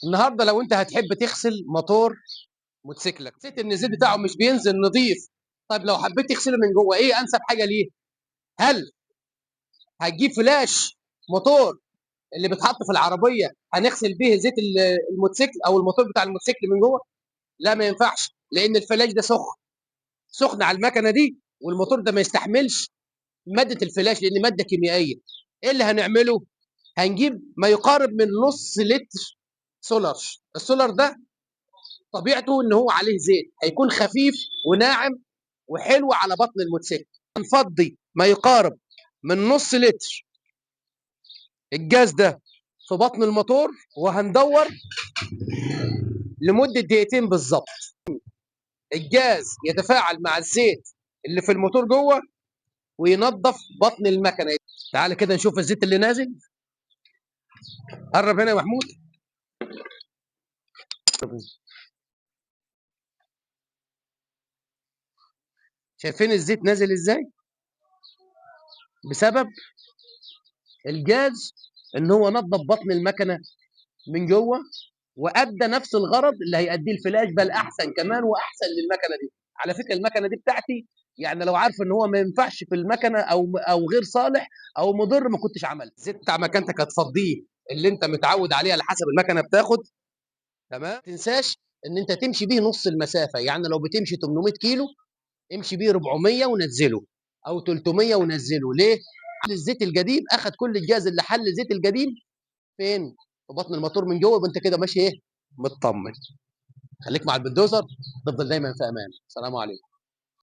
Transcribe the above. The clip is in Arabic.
النهارده لو انت هتحب تغسل موتور موتوسيكلك، نسيت ان الزيت بتاعه مش بينزل نظيف. طيب لو حبيت تغسله من جوه، ايه انسب حاجه ليه؟ هل هتجيب فلاش موتور اللي بيتحط في العربيه هنغسل بيه زيت الموتوسيكل او الموتور بتاع الموتوسيكل من جوه؟ لا، ما ينفعش، لان الفلاش ده سخن على المكنه دي، والموتور ده ما يستحملش ماده الفلاش لان ماده كيميائيه. ايه اللي هنعمله؟ هنجيب ما يقارب من نص لتر سولار. السولار ده طبيعته ان هو عليه زيت، هيكون خفيف وناعم وحلو على بطن الموتوسيكل. هنفضي ما يقارب من نص لتر الجاز ده في بطن الموتور، وهندور لمده دقيقتين بالظبط. الجاز يتفاعل مع الزيت اللي في الموتور جوه وينظف بطن المكنه. تعال كده نشوف الزيت اللي نازل. قرب هنا يا محمود. شايفين الزيت نازل ازاي؟ بسبب الجاز ان هو نظف بطن المكنه من جوه، وادى نفس الغرض اللي هيأديه الفلاش، بل احسن كمان واحسن للمكنه دي. على فكره المكنه دي بتاعتي، يعني لو عارف ان هو ما ينفعش في المكنه او غير صالح او مضر ما كنتش عملت. الزيت بتاع مكانتك هتفضيه اللي انت متعود عليه على حسب المكنه بتاخد. تمام، ما تنساش ان انت تمشي بيه نص المسافه، يعني لو بتمشي 800 كيلو امشي بيه 400 ونزله، او 300 ونزله. ليه؟ الزيت القديم اخذ كل الجاز اللي حل الزيت القديم فين؟ في بطن الموتور من جوه، يبقى انت كده ماشي ايه؟ مطمن. خليك مع البلدوزر، تفضل دايما في امان. السلام عليكم.